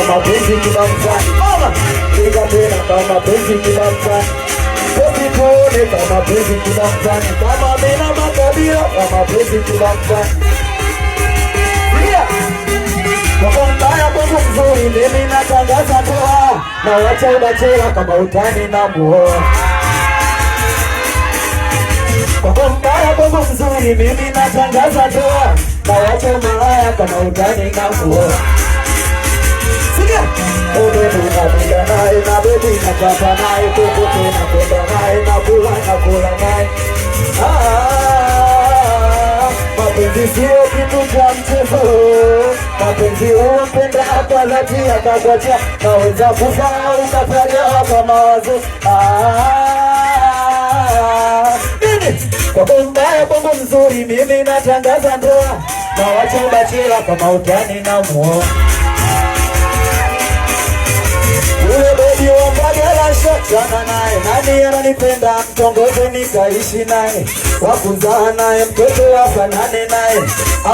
mapenzi kinamfani. Mama, piga tena kama mapenzi kinamfani. Popi tuone kama mapenzi kinamfani. Kama mina makabila kama mapenzi kinamfani. Kwa mbaya bongo mzuri mimi natangaza ndoa. Na wacha ubachela kama utani na muoa. Kwa mbaya bongo mzuri mimi natangaza ndoa. Na wacha umalaya kama utani na muoa. Sikia! Ubebu napenda nae na bebi napata nae. Kukutu napenda nae na kula nae. Mapenzi sio kitu cha mchezo. Mapenzi upenda hapa dhati akakuacha. Naweza kufa ukataja kwa mawazo. Kwa mbaya bongo mzuri mimi natangaza ndoa. Na wacha ubachela kama utani na muoa. Ule baby wa Mbagala shachana nae. Nani ananipenda mtongoze nikaishi nae. Wakuzaa nae mtoto wafanane nae.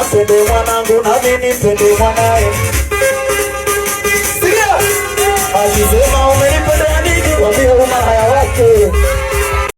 Apende mwanangu nami nipende mwanae. Sikia! Alisema